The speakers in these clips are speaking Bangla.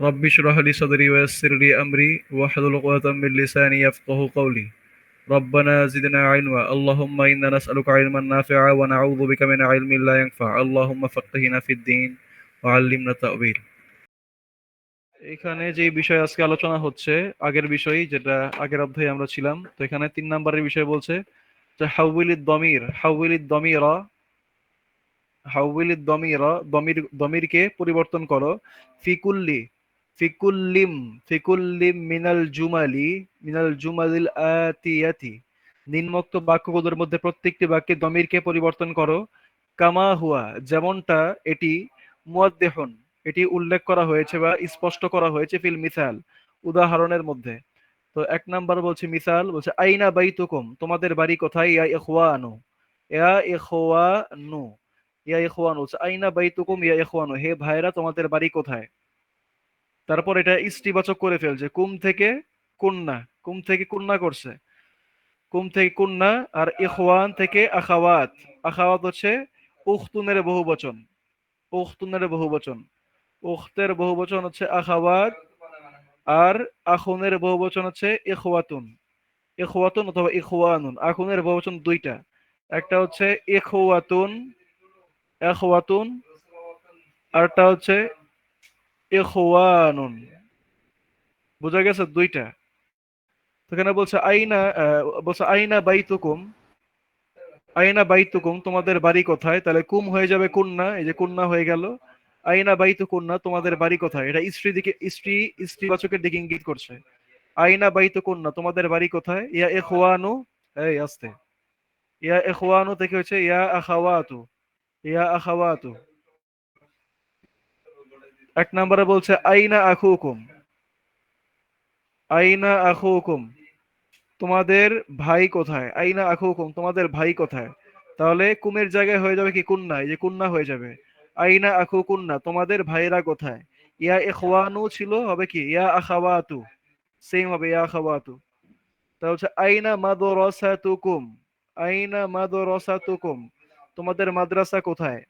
رب اشرح لي صدري ويسر لي أمري واحلل عقدة من لساني يفقه قولي ربنا زدنا علما اللهم إنا نسألك علما نافعا ونعوذ بك من علم لا ينفع اللهم فقهنا في الدين وعلمنا التأويل। এখানে যে বিষয় আজকে আলোচনা হচ্ছে আগের বিষয় যেটা আগের অধ্যায়ে আমরা ছিলাম, তো এখানে 3 নম্বরের বিষয় বলছে যে দমিরকে পরিবর্তন করো ফিকুল্লি ফিকুল্লিম ফিকুল্লিম মিনাল জুমালিল আতিয়াতি, নিম্নোক্ত বাক্যগুলোর মধ্যে প্রত্যেকটি বাক্যে দমিরকে পরিবর্তন করো কামা হুয়া, যেমনটা এটি মুয়াদ্দিহুন, এটি উল্লেখ করা হয়েছে বা স্পষ্ট করা হয়েছে ফিল মিসাল, উদাহরণের মধ্যে। তো 1 নাম্বার বলছে মিসাল, বলছে আইনা বাইতুকুম, তোমাদের বাড়ি কোথায়, ইয়া ইখওয়ানু, ইয়া ইখওয়ানু, ইয়া ইখওয়ানু হচ্ছে আইনা বাইতুকুম ইয়া ইখওয়ানু, হে ভাইরা তোমাদের বাড়ি কোথায়। তারপর এটা ইস্টিবাচক করে ফেলছে, কুম থেকে কুন্না করছে, কুম থেকে কুন্না। আর ইখওয়ান থেকে আখাওয়াত, আখাওয়াত হচ্ছে উখতুনের বহুবচন, উখতুনের বহুবচন, উখতের বহুবচন হচ্ছে আখাওয়াত, আর আখুনের বহুবচন হচ্ছে ইখওয়াতুন, ইখওয়াতুন অথবা ইখওয়ানুন। আখুনের বহুবচন দুইটা, একটা হচ্ছে ইখওয়াতুন, ইখওয়াতুন, আরটা হচ্ছে ইখওয়ানুন। বোঝা গেছে দুইটা। তো এখানে বলছে আইনা, বলছে আইনা বাইতুকুম, আইনা বাইতুকুম তোমাদের বাড়ি কোথায়, তাহলে কুম হয়ে যাবে কুন্না, এই যে কুন্না হয়ে গেল। আইনা বাইতুকুন্না তোমাদের বাড়ি কোথায়, এটা স্ত্রীবাচকের দিকে ইঙ্গিত করছে। আইনা বাইতুকুন্না তোমাদের বাড়ি কোথায়, ইয়া ইখওয়ানু, এই আস্তে, ইয়া ইখওয়ানু থেকে হচ্ছে ইয়া আখাওয়াতু, ইয়া আখাওয়াতু। 1 নম্বরে বলছে আইনা আখুকুম, আইনা আখুকুম তোমাদের ভাই কোথায়, আইনা আখুকুম তোমাদের ভাই কোথায়। তাহলে কুমের জায়গায় হয়ে যাবে কি কুন্না, এই যে কুন্না হয়ে যাবে। আইনা আখু কুন্না তোমাদের ভাইরা কোথায়। ইয়া ইখওয়ানু ছিল, হবে কি ইয়া আখাওয়াতু, সেম হবে ইয়া আখাওয়াতু। তা হচ্ছে আইনা মাদরাসাতুকুম, আইনা মাদরাসাতুকুম তোমাদের মাদ্রাসা কোথায়।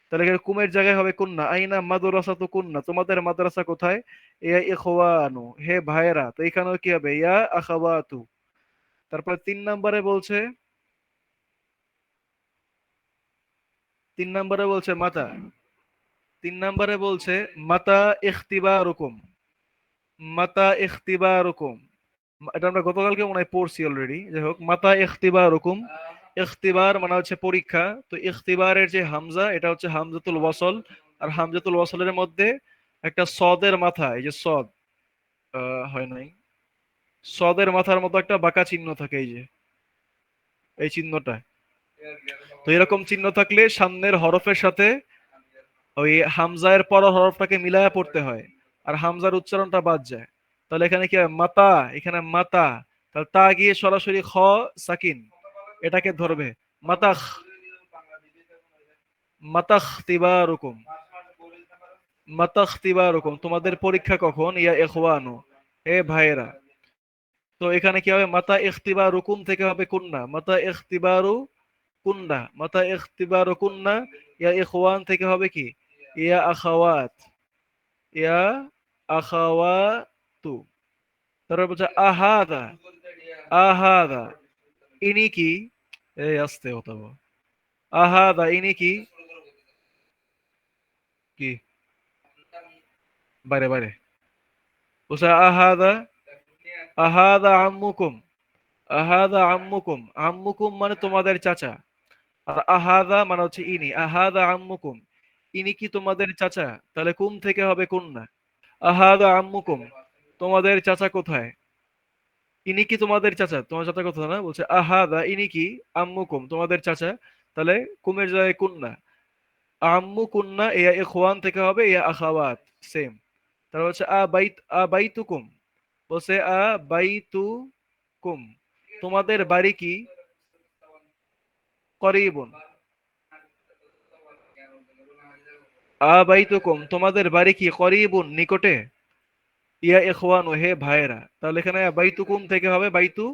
তাহলে এখানে কুমের জায়গায় হবে কুন্না, আইনা মাদরাসাতুকুন্না তোমাদের মাদ্রাসা কোথায়। ইয়া ইখওয়ানু হে ভাইরা, তো এখানেও কি হবে ইয়া আখাওয়াতু। তারপর 3 নম্বরে বলছে, 3 নম্বরে বলছে মাতা, 3 নম্বরে বলছে মাতা ইখতিবারুকুম, মাতা ইখতিবারুকুম। এটা আমরা গতকালকে মনে হয় পড়ছি অলরেডি, যাই হোক মাতা ইখতিবারুকুম, ইখতিবার মানে হচ্ছে পরীক্ষা। তো ইখতিবারের যে হামজা, এটা হচ্ছে হামজাতুল ওয়াসল, আর হামজাতুল ওয়াসলের মধ্যে একটা সদের মাথা, এই যে সদ, হয় নাই, সদের মাথার মতো একটা বাঁকা চিহ্ন থাকে, এই যে এই চিহ্নটা। তো এরকম চিহ্ন থাকলে সামনের হরফের সাথে ওই হামজার পর হরফটাকে মিলায়া পড়তে হয়, আর হামজার উচ্চারণটা বাদ যায়। তাহলে এখানে কি হয় মাতা, এখানে মাতা, তাহলে তা গিয়ে সরাসরি খ সাকিন, এটাকে ধরবে মাতাখ, মাতাখ তিবারুকুম, মাতাখ তিবারুকুম তোমাদের পরীক্ষা কখন, ইয়া ইখওয়ানু এ ভাইয়েরা। তো এখানে কি হবে মাতা ইখতিবারুকুম থেকে হবে কুন্না, মাতা ইখতিবারু কুন্না, মাতা ইখতিবারু কুন্না। ইয়া ইখওয়ান থেকে হবে কি ইয়া আখাওয়াত, ইয়া আখাওয়াতু। তারপর বলছে আহাদা, আহাদা ইনি কি, এই আস্তে হতে হবে, আহাদা ইনি কি, কি বাইরে বাইরে, বলছে আহাদা, আহাদা আম্মুকুম, আহাদা আম্মুকুম, আম্মুকুম মানে তোমাদের চাচা, আর আহাদা মানে হচ্ছে ইনি, আহাদা আম্মুকুম ইনি কি তোমাদের চাচা। তাহলে কুম থেকে হবে কুন না, আহাদা আম্মুকুম তোমাদের চাচা কোথায়, ইনি কি তোমাদের চাচা, তোমার চাচা কোথায় না, বলছে আহাদা ইনি কি আম্মুকুম তোমাদের চাচা। তাহলে কুমের জায়গায় কুন্না, আম্মু কুন্না ইয়া ইখওয়ান থেকে হবে ইয়া আখাওয়াত, সেম। তারপর হচ্ছে আ বাইতুকুম, বলছে আ বাইতুকুম তোমাদের বাড়ি কি, করিবুন, আ বাইতুকুম তোমাদের বাড়ি কি করিবুন নিকটে, ইয়া ইখওয়ানু হে ভাইরা। তাহলে এখানে বাইতুকুম থেকে হবে বাইতু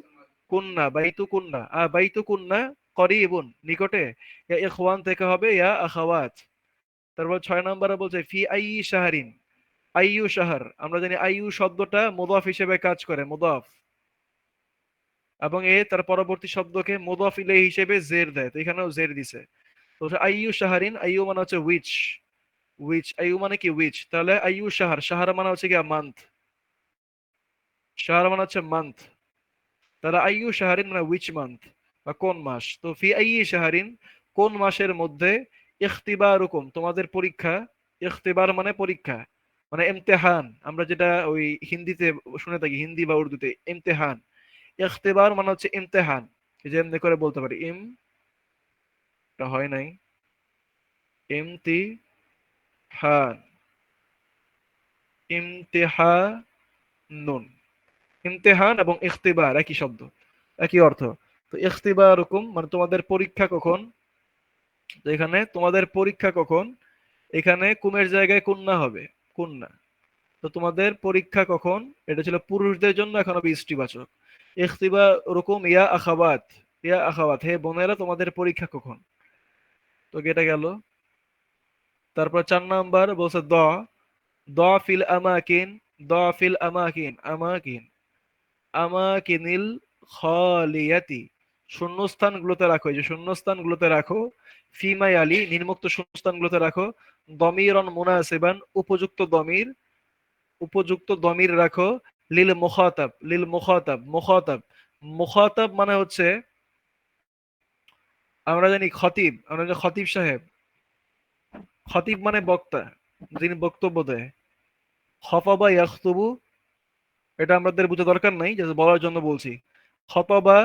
কুন্না, বাইতু কুন্না, বাইতু কুন্না করিবুন নিকটে। ইয়া ইখওয়ান থেকে হবে ইয়া আখাওয়াত। তারপর 6 নম্বরে বলছে ফি আই শাহরিন, আইয়ু শাহর, আমরা জানি আইয়ু শব্দটা মুদাফ হিসেবে কাজ করে, মুদাফ, এবং তার পরবর্তী শব্দকে মুদাফ ইলাইহি হিসেবে জের দেয়, তো এখানেও জের দিছে। তো আইয়ু শাহরিন, আইয়ু মানে হচ্ছে উইচ, আইয়ু মানে কি উইচ, তাহলে আইয়ু শাহর, শাহর মানে হচ্ছে কি মান্থ, শাহর মানে হচ্ছে মান্থ, তাহলে আইয়ু শাহরিন মানে উইচ মান্থ বা কোন মাস। তো ফি আইয়ি শাহরিন, কোন মাসের মধ্যে, ইখতিবারুকুম তোমাদের পরীক্ষা, ইখতিবার মানে পরীক্ষা, মানে ইমতিহান, আমরা যেটা ওই হিন্দিতে শুনে থাকি, হিন্দি বা উর্দুতে ইমতিহান, ইখতিবার মানে হচ্ছে ইমতিহান, এই যে এমনি করে বলতে পারি টা হয় নাই, ইমতিহান, ইমতিহানুন, ইমতিহান এবং ইখতিবার একই শব্দ, একই অর্থ। তো ইখতিবারুকুম মানে তোমাদের পরীক্ষা কখন, তো এখানে তোমাদের পরীক্ষা কখন, এখানে কুমের জায়গায় কুন্না হবে, কুন্না। তো তোমাদের পরীক্ষা কখন, এটা ছিল পুরুষদের জন্য, এখন হবে স্ত্রীবাচক। ইখতিবারুকুম ইয়া আখাওয়াত, ইয়া আখাওয়াত হে বোনেরা তোমাদের পরীক্ষা কখন, তো এটা গেল। তারপর 4 নাম্বার বলছে দ ফিল আমাকিন, দ ফিল আমাকিন, আমাকিন, আমাকিনিল খালিয়াতি, শূন্যস্থানগুলোতে রাখো, এই যে শূন্যস্থানগুলোতে রাখো, ফিমাই আলী নির্মুক্ত শূন্যস্থানগুলোতে রাখো, দমিরন মুনাসিবান উপযুক্ত দমির, উপযুক্ত দমির রাখো, লিল মুখাতাব, লিল মুখাতাব, মুখাতাব, মুখাতাব মানে হচ্ছে, আমরা জানি খতিব, আমরা জানি খতিব সাহেব, খতিব মানে বক্তা, যিনি বক্তব্য দেয়। খতাবা ইয়াখতুবু, এটা আমাদের বুঝে দরকার নাই, যে বলার জন্য বলছি। খতাবা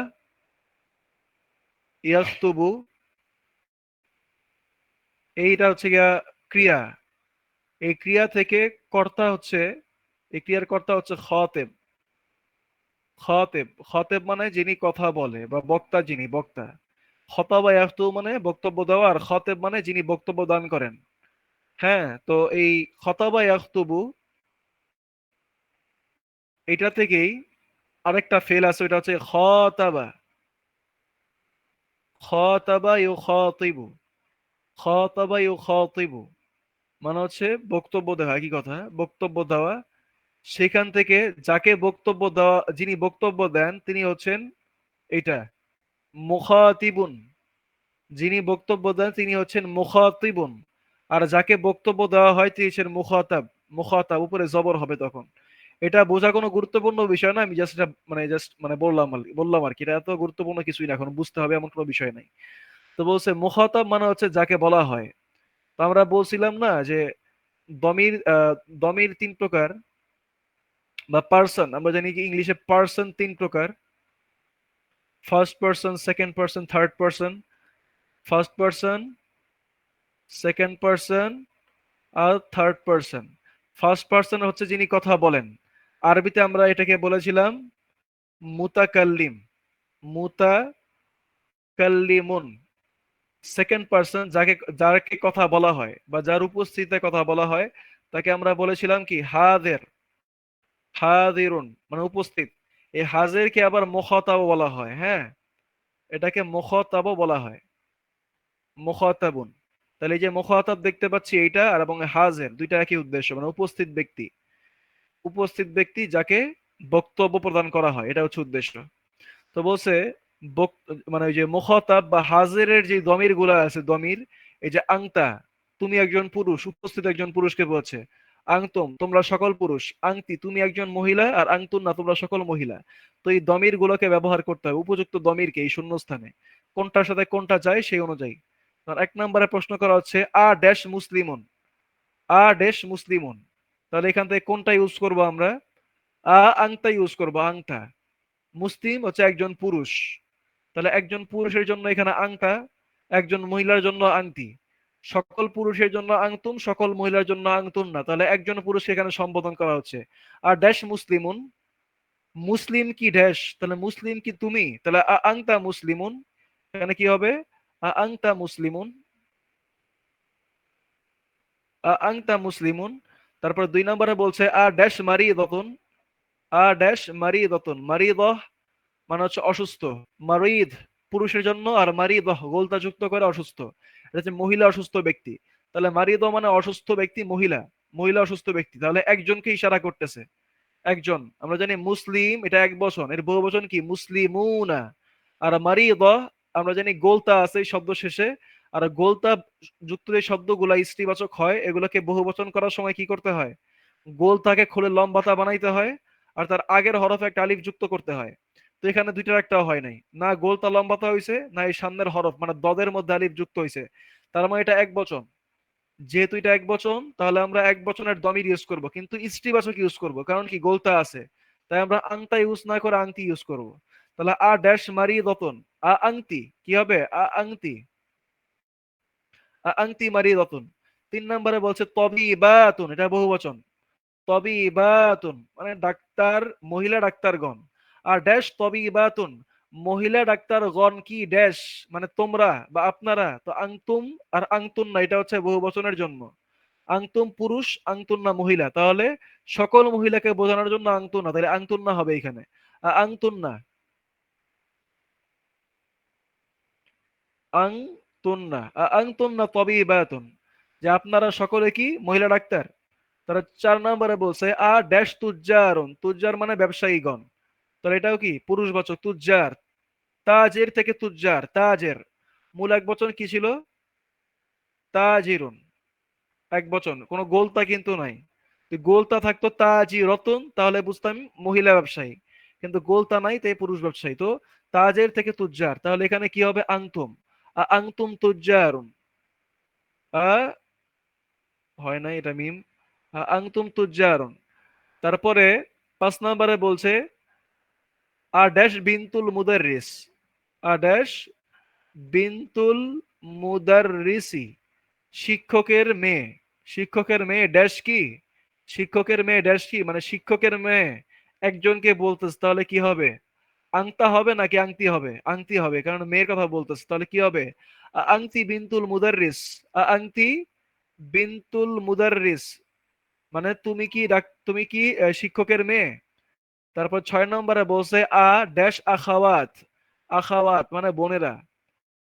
ইয়াখতুবু, এইটা হচ্ছে গিয়া ক্রিয়া, এই ক্রিয়া থেকে কর্তা হচ্ছে, এই ক্রিয়ার কর্তা হচ্ছে খতেব, খতেব, খতেব মানে যিনি কথা বলে বা বক্তা, যিনি বক্তা। খতাবা ইয়াখতুবু মানে বক্তব্য দেওয়া, আর খতেব মানে যিনি বক্তব্য দান করেন। হ্যাঁ, তো এই খতাবা ইয়াখতুবু, এটা থেকেই আরেকটা ফেল আছে, ওটা হচ্ছে খতাবা, খতাবা ইউখাতিবু, খতাবা ইউখাতিবু মানে হচ্ছে বক্তব্য দেওয়া, একই কথা, বক্তব্য দেওয়া। সেখান থেকে যাকে বক্তব্য দেওয়া, যিনি বক্তব্য দেন তিনি হচ্ছেন এইটা মুখাতিবুন, যিনি বক্তব্য দেন তিনি হচ্ছেন মুখাতিবুন, আর যাকে বক্তব্য দেওয়া হয় তিনি হচ্ছেন মুখাতাব, মুখাতাব উপরে জবর হবে তখন। এটা বোঝা কোনো গুরুত্বপূর্ণ বিষয় না, আমি জাস্ট এটা মানে বললাম আর কি, এটা এত গুরুত্বপূর্ণ কিছুই না, এখন বুঝতে হবে এমন কোনো বিষয় নাই। তো বলছে মুখাতাব মানে হচ্ছে যাকে বলা হয়। তো আমরা বলছিলাম না যে দমির, দমির 3 প্রকার, বা পার্সন, আমরা জানি কি ইংলিশে পার্সন 3 প্রকার, first person, second person, third person. First person, second person আর থার্ড পার্সন। ফার্স্ট পার্সন হচ্ছে যিনি কথা বলেন, আরবিতে আমরা এটাকে বলেছিলাম মুতাকাল্লিম, মুতাকাল্লিমুন। সেকেন্ড পার্সন যাকে, যাকে কথা বলা হয় বা যার উপস্থিতিতে কথা বলা হয়, তাকে আমরা বলেছিলাম কি হাদের, হাদিরুন মানে উপস্থিত। এই হাজিরকে আবার মুখাতাব বলা হয়, হ্যাঁ, এটাকে মুখাতাবও বলা হয়, মুখাতাবুন। তাহলে এই যে মুখাতাব দেখতে পাচ্ছি এইটা, আর এবং হাজির, দুইটা একই উদ্দেশ্য, মানে উপস্থিত ব্যক্তি, উপস্থিত ব্যক্তি যাকে বক্তব্য প্রদান করা হয়, এটা হচ্ছে উদ্দেশ্য। তো বলছে মানে ওই যে মুখাতাব বা হাজিরের যে দমির গুলা আছে, দমির, এই যে আংতা, তুমি একজন পুরুষ, উপস্থিত একজন পুরুষকে বলছে। আংতুম তোমরা সকল পুরুষ, আংতি তুমি একজন মহিলা, আর আংতুন না তোমরা সকল মহিলা। তো এই দমির গুলোকে ব্যবহার করতে হবে, উপযুক্ত দমিরকে এই শূন্যস্থানে, কোনটার সাথে কোনটা যায় সেই অনুযায়ী। 1 নম্বরে প্রশ্ন করা হচ্ছে আ ড্যাশ মুসলিমুন, আ ড্যাশ মুসলিমুন, তাহলে এখান থেকে কোনটা ইউজ করব আমরা, আংতা ইউজ করবো, আংতা। মুসলিম হচ্ছে একজন পুরুষ, তাহলে একজন পুরুষের জন্য এখানে আংতা, একজন মহিলার জন্য আংটি। সকল পুরুষের জন্য আংতুম, সকল মহিলার জন্য আংতুন না, তাহলে একজন পুরুষকে এখানে সম্বোধন করা হচ্ছে। আর ড্যাশ মুসলিমুন, মুসলিম কি ড্যাশ, তাহলে মুসলিম কি তুমি, তাহলে আংতা মুসলিমুন, এখানে কি হবে, আংতা মুসলিমুন, আংতা মুসলিমুন। তারপর 2 নম্বরে বলছে ড্যাশ মারি দতন, ড্যাশ মারি দতন, মারিদহ মানে হচ্ছে অসুস্থ, মারিদ পুরুষের জন্য, আর মারিদহ গোলতা যুক্ত করে অসুস্থ, এটা হচ্ছে মহিলা অসুস্থ ব্যক্তি। তাহলে মারিদ মানে অসুস্থ ব্যক্তি, মহিলা। মহিলা অসুস্থ ব্যক্তি, তাহলে একজনকে ইশারা করতেছে, একজন। আমরা জানি মুসলিম এটা এক বচন, এর বহু বচন কি মুসলিমুনা। আর মারিদ, আমরা জানি গোলতা আছে এই শব্দ শেষে, আর গোলতা যুক্ত যে শব্দগুলা স্ত্রীবাচক হয় এগুলোকে বহু বচন করার সময় কি করতে হয়, গোলতাকে খুলে লম্বাতা বানাইতে হয়, আর তার আগের হরফে একটা আলিফ যুক্ত করতে হয়। তো এখানে দুইটার একটা হয় নাই, না গোলতা লম্বাতা হয়েছে না এই সামনের হরফ মানে দদের মধ্যে আলিফ যুক্ত হয়েছে, তার মানে এটা এক বচন। যেহেতু এটা এক বচন তাহলে আমরা এক বচনের দমির ইউজ করব, কিন্তু স্ত্রীবাচক ইউজ করব, কারণ কি গোলতা আছে। তাই আমরা আংতা ইউজ না করে আংটি ইউজ করব। তাহলে আ ড্যাশ মারি রতন, আ আংতি কি হবে, আ আংতি, আ আংতি মারি রতন। 3 নম্বরে বলছে তবিবাতুন, এটা বহু বচন, তবিবাতুন মানে ডাক্তার, মহিলা ডাক্তারগণ। আর ড্যাশ তবিবাতুন, মহিলা ডাক্তারগণ কি ড্যাশ মানে তোমরা বা আপনারা, তো আংতুম আর আংতুন না, এটা হচ্ছে বহু বচনের জন্য। আংতুম পুরুষ, আংতুন না মহিলা, তাহলে সকল মহিলাকে বোঝানোর জন্য আংতুন না, তাহলে আংতুন না হবে এখানে, আংতুন না, আংতুন না, আংতুন না তবিবাতুন, যে আপনারা সকলে কি মহিলা ডাক্তার। তারা 4 নম্বরে বলছে আ ড্যাশ তুজ্জারুন, তুজ্জার মানে ব্যবসায়ীগণ, তাহলে এটাও কি পুরুষবাচক তুজ্জার। তাজের থেকে তুজ্জার, তাজের মূল এক বচন কি ছিল, তাজিরুন, এক বচন, কোনো গোলতা কিন্তু নাই। যদি গোলতা থাকতো তাজি রতন তাহলে বুঝতাম মহিলা ব্যবসায়ী, কিন্তু গোলতা নাই তাই পুরুষ ব্যবসায়ী। তো তাজের থেকে তুজ্জার, তাহলে এখানে কি হবে আংতুম, আংতুম তুজ্জারুন, আ হয় নাই এটা মিম, আংতুম তুজ্জারুন। তারপরে 5 নম্বরে বলছে আ ড্যাশ বিনতুল মুদাররিস, আ ড্যাশ বিনতুল মুদাররিসি, শিক্ষকের মেয়ে, শিক্ষকের মেয়ে ড্যাশ কি, শিক্ষকের মেয়ে ড্যাশ কি মানে শিক্ষকের মেয়ে একজনকে বলতেছে, তাহলে কি হবে, আংতা হবে নাকি আংতি হবে, আংতি হবে, কারণ মেয়ের কথা বলতেছে, তাহলে কি হবে, আংতি বিনতুল মুদাররিস, আংতি বিনতুল মুদাররিস মানে তুমি কি তুমি কি শিক্ষকের মেয়ে। তারপর 6 নম্বরে বলছে আ ড্যাশ আখাওয়াত, আখাওয়াত মানে বোনেরা,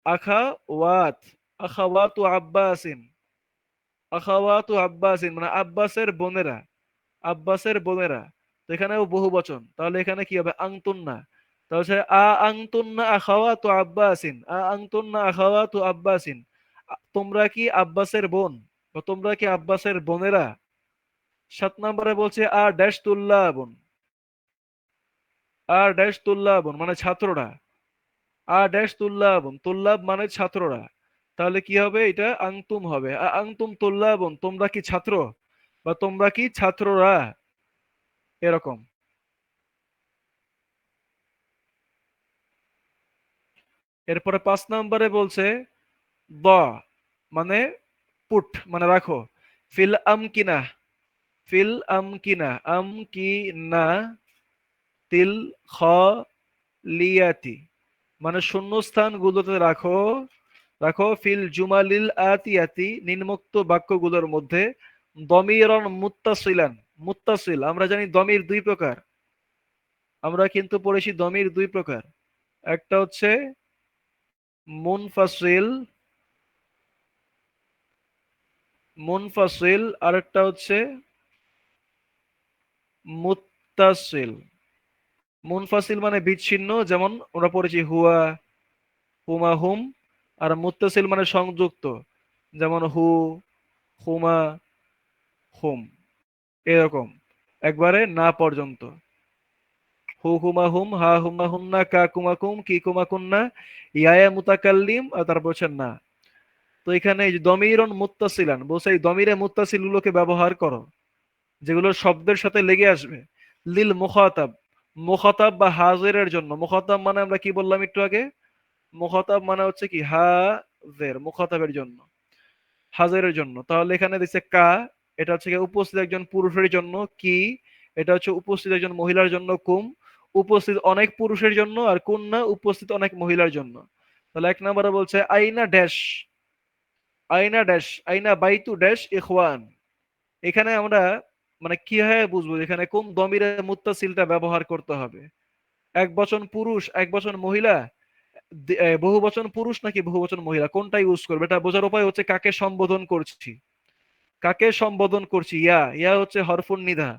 আখাওয়াত, আখাওয়াতু আব্বাসিন, আখাওয়াতু আব্বাসিন মানে আব্বাসের বোনেরা, আব্বাসের বোনেরা। তো এখানেও বহু বচন, তাহলে এখানে কি হবে আংতুন্না, তাহলে হচ্ছে আ আংতুন্না আখাওয়াতু আব্বাসিন, আ আংতুন্না আখাওয়াতু আব্বাসিন, তোমরা কি আব্বাসের বোন বা তোমরা কি আব্বাসের বোনেরা। 7 নম্বরে বলছে আ ড্যাশ তুল্লা বোন, আর ড্যাশ তুল্লাবন মানে ছাত্ররা, আর ড্যাশ তুল্লাবন, তুল্লাব মানে ছাত্ররা, তাহলে কি হবে এটা আংতুম হবে, আংতুম তুল্লাবন তোমরা কি ছাত্র বা তোমরা কি ছাত্ররা, এরকম। এরপরে 5 নম্বরে বলছে দ মানে পুট মানে রাখো, ফিল আমকিনা, ফিল আমকিনা, আমকিনা তিল খ লিয়াতি মানে শূন্যস্থান গুলোতে রাখো, রাখো ফিল জুমালিল আতিয়াতি নিম্নোক্ত বাক্যগুলোর মধ্যে দমিরন মুত্তাসিলান, মুত্তাসিল আমরা জানি দমির দুই প্রকার, আমরা কিন্তু পড়েছি দমির দুই প্রকার, একটা হচ্ছে মুনফাসিল, মুনফাসিল আর একটা হচ্ছে মুত্তাসিল। মুনফাসিল মানে বিচ্ছিন্ন, যেমন আমরা পড়েছি হুয়া, হুমা হুম, আর মুত্তাসিল মানে সংযুক্ত, যেমন হু, হুমা, হুম, এরকম একবারে না পর্যন্ত, হু হুমা হুম, হা হুমা হুন্না, কা কুমা কুম, কি কুমা কুন্না, ইয়ায়া মুতাকাল্লিম, আর তারপর হচ্ছে না। তো এখানে এই যে দমিরন মুত্তাসিলান বলছে এই দমিরে মুত্তাসিল গুলোকে ব্যবহার করো যেগুলো শব্দের সাথে লেগে আসবে, লিল মুখাতাব, মুখাতাব বা হাজিরের জন্য, মুখাতাব মানে আমরা কি বললাম একটু আগে, মুখাতাব মানে হচ্ছে কি হাজের, মুখাতাবের জন্য, হাজারের জন্য, তাহলে এখানে দিচ্ছে কা, এটা হচ্ছে গিয়ে উপস্থিত একজন পুরুষের জন্য, কি এটা হচ্ছে উপস্থিত একজন মহিলার জন্য, কুম উপস্থিত অনেক পুরুষের জন্য, আর কুন্না উপস্থিত অনেক মহিলার জন্য। তাহলে 1 নম্বরে বলছে আইনা ড্যাশ, আইনা ড্যাশ, আইনা বাইতু ড্যাশ ইখওয়ান। এখানে আমরা মানে কিভাবে বুঝবো এখানে কোন দমিরে মুত্তাসিলটা ব্যবহার করতে হবে, এক বচন পুরুষ এক বচন মহিলা, বহু বচন পুরুষ নাকি বহু বচন মহিলা, কোনটা ইউজ করবে এটা বোঝার উপায় হচ্ছে কাকে সম্বোধন করছি। কাকে সম্বোধন করছি? ইয়া, ইয়া হচ্ছে হরফুন নিদা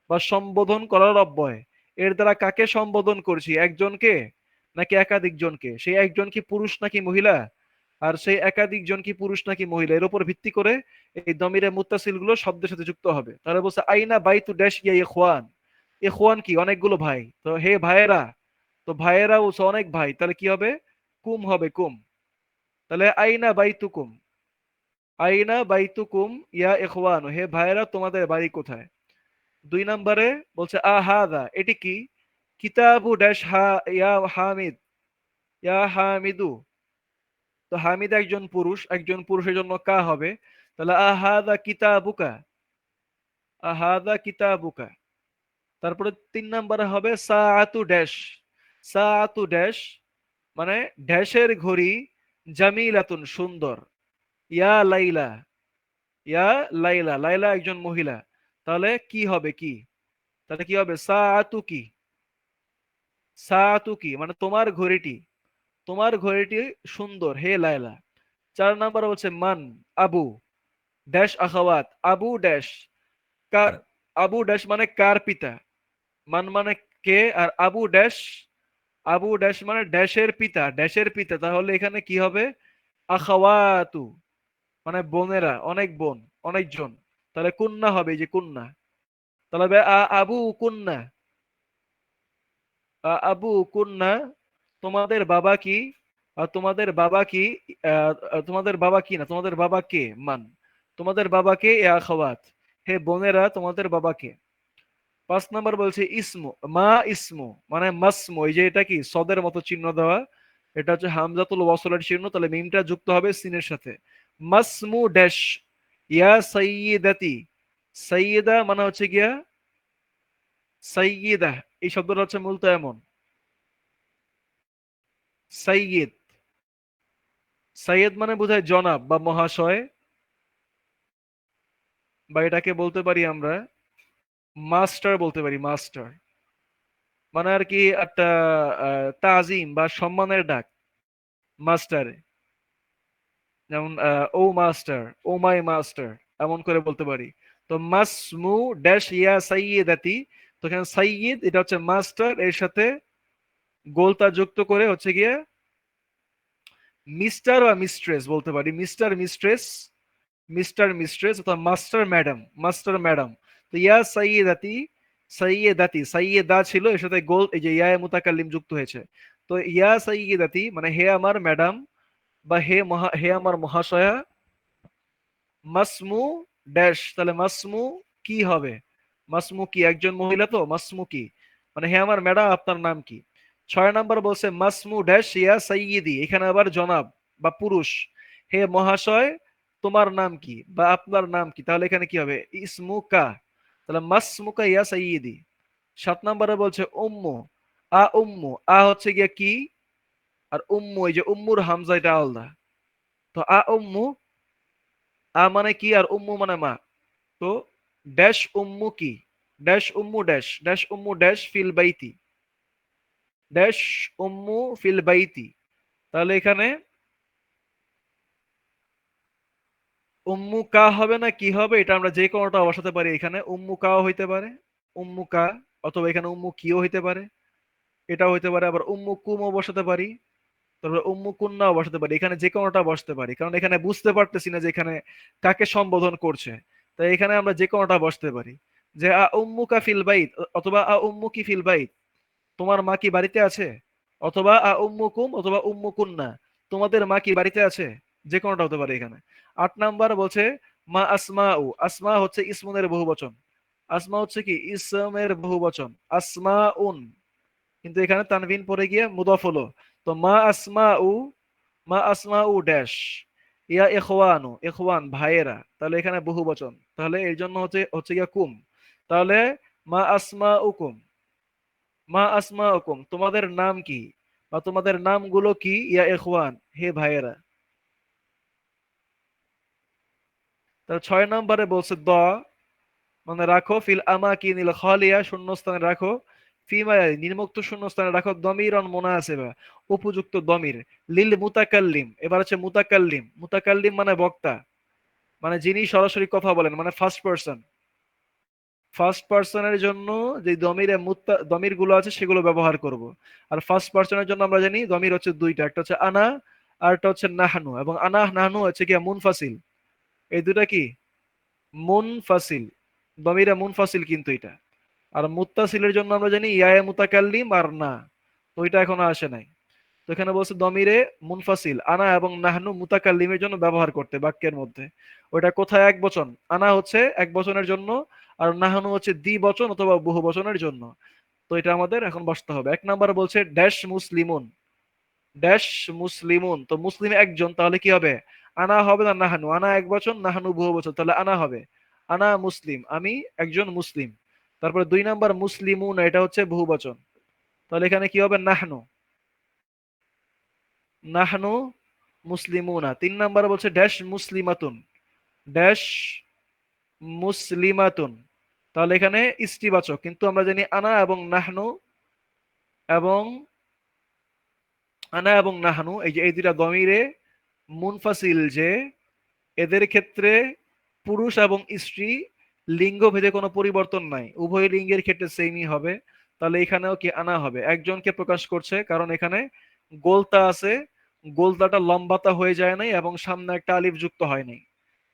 বা সম্বোধন করার অব্যয়। এর দ্বারা কাকে সম্বোধন করছি? একজনকে নাকি একাধিক জনকে? সেই একজন কি পুরুষ নাকি মহিলা? আর সেই একাধিক জন কি পুরুষ নাকি মহিলা? এর উপর ভিত্তি করে এই দমিরে মুত্তাসিল গুলো শব্দের সাথে যুক্ত হবে। তাহলে বলছে আইনা বাইতু ড্যাশ ইয়া ইখওয়ান। ইখওয়ান কি? অনেকগুলো ভাই। তো হে ভাইয়েরা, তো ভাইয়েরা হচ্ছে অনেক ভাই, তাহলে কি হবে? কুম হবে, কুম। তাহলে আইনা বাইতুকুম, আইনা বাইতুকুম ইয়া ইখওয়ান, হে ভাইয়েরা তোমাদের বাড়ি কোথায়? দুই নম্বরে বলছে আহাদা, এটি কি? কিতাবু ড্যাশ হা ইয়া হামিদ, ইয়া হামিদু। তো হামিদ একজন পুরুষ, একজন পুরুষের জন্য কা হবে। তাহলে আহাদা কিতাবুকা, আহাদা কিতাবুকা। তারপরে তিন নম্বরে হবে সাআতু ড্যাশ, সাআতু ড্যাশ মানে ড্যাশের ঘড়ি, জামিলাতুন সুন্দর, ইয়া লাইলা, ইয়া লাইলা, লাইলা একজন মহিলা। তাহলে কি হবে কি? তাহলে কি হবে? সাআতু কি, সাআতু কি মানে তোমার ঘড়িটি, তোমার ঘড়িটি সুন্দর হে লাইলা। চার নাম্বার হচ্ছে মান, আবু ড্যাশ আখাওয়াত, আবু ড্যাশ কার, আবু ড্যাশ মানে কার পিতা, মান মানে কে, আর আবু ড্যাশ, আবু ড্যাশ মানে ড্যাশের পিতা, ড্যাশের পিতা। তাহলে এখানে কি হবে? আখাওয়াতু মানে বোনেরা, অনেক বোন, অনেকজন। তাহলে কুন্না হবে, এই যে কুন্না। তাহলে হবে আবু কুন্না, আবু কুন্না তোমাদের বাবা কি, আর তোমাদের বাবা কি, তোমাদের বাবা কি না, তোমাদের বাবা কে, মান তোমাদের বাবা কে, এ আখাওয়াত হে বোনেরা তোমাদের বাবা কে। পাঁচ নাম্বার বলছে ইসমু, মা ইসমু মানে মাসমু, এই যে এটা কি সদের মতো চিহ্ন দেওয়া, এটা হচ্ছে হামজাতুল ওয়াসলের চিহ্ন, তাহলে মিমটা যুক্ত হবে সিনের সাথে। মাসমু ড্যাশ ইয়া সাইয়্যিদাতি, সাইয়্যিদা মানে হচ্ছে গিয়া সাইয়্যিদা, এই শব্দটা হচ্ছে মূলত এমন, সাইয়্যিদ, সাইয়্যিদ মানে বোঝায় জনাব বা মহাশয়, বা এটাকে বলতে পারি আমরা মাস্টার, বলতে পারি মাস্টার, মানে আর কি একটা তাজিম বা সম্মানের ডাক, মাস্টার। যেমন ও মাস্টার, ও মাই মাস্টার, এমন করে বলতে পারি। তো মাসমু ড্যাশ ইয়া সাইয়্যিদাতি, তো এখানে সাইয়্যিদ এটা হচ্ছে মাস্টার, এর সাথে গোলতা যুক্ত করে হচ্ছে গিয়ে মিস্টার বা মিস্ট্রেস বলতে পারি, মিস্টার মিস্ট্রেস, মিস্টার মিস্ট্রেস অথবা মাস্টার ম্যাডাম, মাস্টার ম্যাডাম। তো ইয়া সাইয়্যিদাতি, সাইয়্যিদাতি সাইয়্যিদা ছিল, এর সাথে গোল এই যে ইয়া মুতাকাল্লিম যুক্ত হয়েছে। তো ইয়া সাইয়্যিদাতি মানে হে আমার ম্যাডাম বা হে আমার মহাশয়া। মাসমু ড্যাশ, তাহলে মাসমু কি হবে? মাসমু কি একজন মহিলা, তো মাসমু কি মানে হে আমার ম্যাডাম আপনার নাম কি। ছয় নাম্বার বলছে মাসমু ড্যাশ ইয়া সাইয়্যিদি, এখানে আবার জনাব বা পুরুষ, হে মহাশয় তোমার নাম কি বা আপনার নাম কি, তাহলে এখানে কি হবে? ইসমুকা, তাহলে মাসমুকা ইয়া সাইয়্যিদি। সাত নাম্বারে বলছে উম্মু, উম্মু, হচ্ছে গিয়া কি, আর উম্মু এই যে উম্মুর হামজা এটা আলাদা। তো উম্মু, মানে কি, আর উম্মু মানে মা। তো ড্যাশ উম্মু কি, ড্যাশ উম্মু ড্যাশ, ড্যাশ উম্মু ড্যাশ ফিল বাইতি, ড্যাশ উম্মু ফিল বাইতি। তাহলে এখানে উম্মু কা হবে না কি হবে? এটা আমরা যে কোনোটা বসাতে পারি, এখানে উম্মু কাও হইতে পারে, উম্মু কা, অথবা এখানে উম্মু কিও হইতে পারে, এটাও হইতে পারে। আবার উম্মু কুমও বসাতে পারি, তারপরে উম্মু কুন্নাও বসাতে পারি, এখানে যে কোনোটা বসতে পারি, কারণ এখানে বুঝতে পারতেছি না যে এখানে কাকে সম্বোধন করছে। তাই এখানে আমরা যে কোনোটা বসতে পারি, যে উম্মুকা ফিল বাইত, অথবা উম্মুকি ফিল বাইত, তোমার মা কি বাড়িতে আছে, অথবা উম্মুকুম অথবা উম্মুকুন্না, তোমাদের মা কি বাড়িতে আছে, যে কোনোটা হতে পারে এখানে। আট নাম্বার বলছে মা আসমাউ, আসমা হচ্ছে ইসমুনের বহুবচন, আসমা হচ্ছে কি ইসমের বহুবচন, আসমাউন, কিন্তু এখানে তানভিন পড়ে গিয়ে মুদাফ হলো। তো মা আসমাউ, মা আসমাউ ড্যাশ ইয়া ইখওয়ানু, ইখওয়ান ভাইয়েরা, তাহলে এখানে বহুবচন, তাহলে এর জন্য হচ্ছে হচ্ছে গিয়া কুম। তাহলে মা আসমাউকুম, মা আসমাউকুম তোমাদের নাম কি বা তোমাদের নামগুলো কি, ইয়া ইখওয়ান হে ভাইয়েরা। তাহলে ছয় নম্বরে বলছে মানে রাখো ফিল আমাকিনিল খালিয়া শূন্যস্থানে রাখো, ফিমা নির্মুক্ত শূন্যস্থানে রাখো দমিরন মুনাসিবা উপযুক্ত দমির, লিল মুতাকাল্লিম, এবার হচ্ছে মুতাকাল্লিম, মুতাকাল্লিম মানে বক্তা, মানে যিনি সরাসরি কথা বলেন, মানে ফার্স্ট পার্সন। ফার্স্ট পার্সনের জন্য যে দমির গুলো আছে সেগুলো ব্যবহার করব। আর ফার্স্ট পার্সনের জন্য আমরা জানি দমির হচ্ছে দুইটা, একটা হচ্ছে আনা আর একটা হচ্ছে নাহনু, এবং আনা নাহনু হচ্ছে কি মুনফাসিল। এই দুটা কি মুনফাসিল, দমিরা মুনফাসিল কিন্তু এটা। আর মুত্তাসিলের জন্য আমরা জানি ইয়া মুতাকাল্লিম আর না, তো ওইটা এখনো আসে নাই। তো এখানে বলছে দমিরে মুনফাসিল আনা এবং নাহনু মুতাকাল্লিমের জন্য ব্যবহার করতে বাক্যের মধ্যে। ওইটা কোথায় এক বচন, আনা হচ্ছে এক বচনের জন্য, আর নাহনু হচ্ছে দ্বিবচন অথবা বহু বচনের জন্য। তো এটা আমাদের এখন বসতে হবে। এক নাম্বার বলছে ড্যাশ মুসলিমুন, ড্যাশ মুসলিমুন, তো মুসলিম একজন, তাহলে কি হবে আনা হবে না নাহানু? আনা এক বচন, নাহানু বহু বচন, তাহলে আনা হবে আনা মুসলিম, আমি একজন মুসলিম। তারপরে দুই নাম্বার মুসলিমুন, এটা হচ্ছে বহু বচন, তাহলে এখানে কি হবে নাহনু, নাহনু মুসলিমুনা। তিন নাম্বার বলছে ড্যাশ মুসলিমাতুন, ড্যাশ মুসলিমাতুন, তাহলে এখানে ইস্টিবাচক, কিন্তু আমরা জানি এবং আনা এবং নাহানু এই যে এই দুইটা দমিরে মুনফাসিল, যে এদের ক্ষেত্রে পুরুষ এবং স্ত্রী লিঙ্গ ভেদে কোনো পরিবর্তন নাই, উভয় লিঙ্গের ক্ষেত্রে সেমই হবে। তাহলে এখানেও কি আনা হবে, একজনকে প্রকাশ করছে, কারণ এখানে গোলতা আছে, গোলতাটা লম্বাতা হয়ে যায় নাই এবং সামনে একটা আলিফ যুক্ত হয় নাই।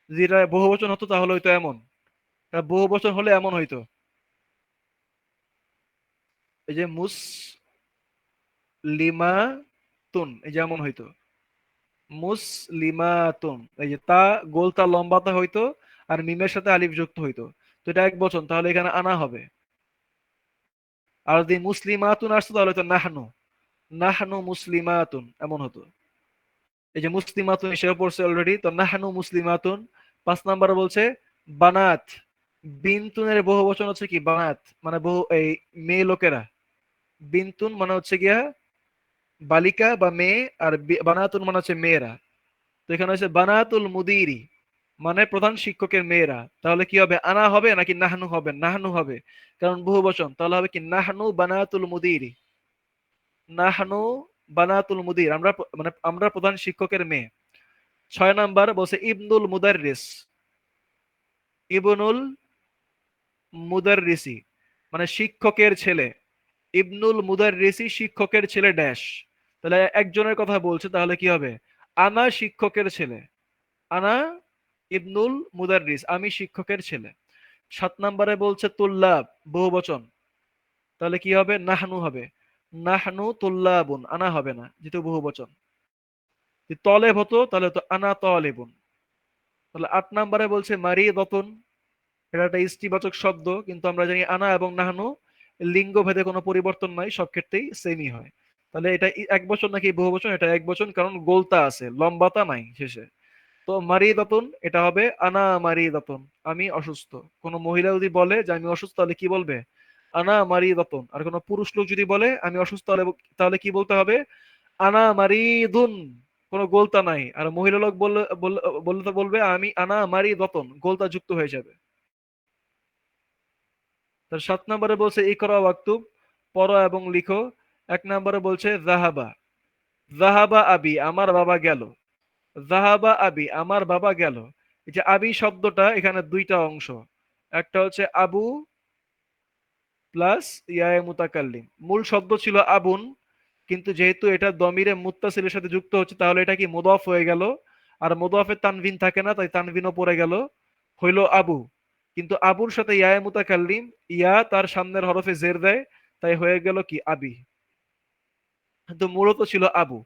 যেটা বহুবচন হতো তাহলে হয়তো এমন, বহুবচন হলে এমন হইতো, এই যে মুসলিমাতুন, এই যে এমন হইতো মুসলিমাতুন, এই যে তা গোলতা লম্বাতা হইতো আর মিমের সাথে আলিফ যুক্ত হইতো। তো এটা এক বচন, তাহলে এখানে আনা হবে। আর যদি মুসলিমাতুন আসতো তাহলে তো নাহনু, নাহনু মুসলিমাতুন এমন হতো। এই যে মুসলিমাতুন এসে পড়ছে অলরেডি, তো নাহনু মুসলিমাতুন। পাঁচ নাম্বার বলছে বানাত, বিনতুনের বহু বচন হচ্ছে কি বানাত, মানে বহু এই মেয়ে লোকেরা। বিনতুন মানে হচ্ছে গিয়া বালিকা বা মেয়ে, আর বানাতুন মানে হচ্ছে মেয়েরা। তো এখানে হচ্ছে বানাতুল মুদিরি, মানে প্রধান শিক্ষকের মেয়েরা। তাহলে কি হবে আনা হবে নাকি নাহনু হবে? নাহনু হবে, কারণ বহু বচন। তাহলে হবে কি নাহনু বানাতুল মুদিরি, নাহনু বানাতুল মুদির, আমরা মানে আমরা প্রধান শিক্ষকের মেয়ে। ছয় নাম্বার বলছে ইবনুল মুদাররিস, ইবনুল মুদাররিসি মানে শিক্ষকের ছেলে। ইবনুল মুদাররিসি শিক্ষকের ছেলে ড্যাশ, তাহলে একজনের কথা বলছে, তাহলে কি হবে আনা শিক্ষকের ছেলে, আনা ইবনুল মুদাররিস, আমি শিক্ষকের ছেলে। সাত নম্বরে বলছে তুল্লাব, বহু বচন, তাহলে কি হবে নাহনু হবে, নাহনু তুল্লাবুন, আনা হবে না যেহেতু বহু বচন। যদি তলেব হতো তাহলে তো আনা তলেবুন। তাহলে আট নম্বরে বলছে মারি দতন, এটা একটা ইস্টিবাচক শব্দ, কিন্তু আমরা জানি আনা এবং নাহনু লিঙ্গ ভেদে কোনো পরিবর্তন নাই, সব ক্ষেত্রেই সেমই হয়। তাহলে এটা এক বচন নাকি বহু বচন? এটা এক বচন, কারণ গোলতা আছে, লম্বাতা নাই শেষে। তো মারি দাতুন এটা হবে আনা মারি দাতুন, আমি অসুস্থ। কোনো মহিলা যদি বলে যে আমি অসুস্থ, তাহলে কি বলবে আনা মারি দাতুন। আর কোনো পুরুষ লোক যদি বলে আমি অসুস্থ, তাহলে তাহলে কি বলতে হবে আনা মারিদুন, কোনো গোলতা নাই। আর মহিলা লোক বললে বললে তো বলবে আমি আনা মারি দতন, গোলতা যুক্ত হয়ে যাবে। তার সাত নম্বরে বলছে ইকরা ওয়াক্তুব, পড়ো এবং লিখো। এক নম্বরে বলছে জাহাবা, জাহাবা আবি, আমার বাবা গেল, জাহাবা আবি, আমার বাবা গেল। এই যে আবি শব্দটা এখানে দুইটা অংশ, একটা হচ্ছে আবু প্লাস ইয়ায়ে মুতাকাল্লিম। মূল শব্দ ছিল আবুন, কিন্তু যেহেতু এটা দমিরে মুত্তাসিলের সাথে যুক্ত হচ্ছে, তাহলে এটা কি মুদাফ হয়ে গেল, আর মুদাফে তানভিন থাকে না, তাই তানভিনও পড়ে গেল, হইল আবু। কিন্তু আবুর সাথে ইয়ায়ে মুতাকাল্লিম, ইয়া তার সামনের হরফে জের দেয়, তাই হয়ে গেল কি আবি, কিন্তু মূলত ছিল আবু।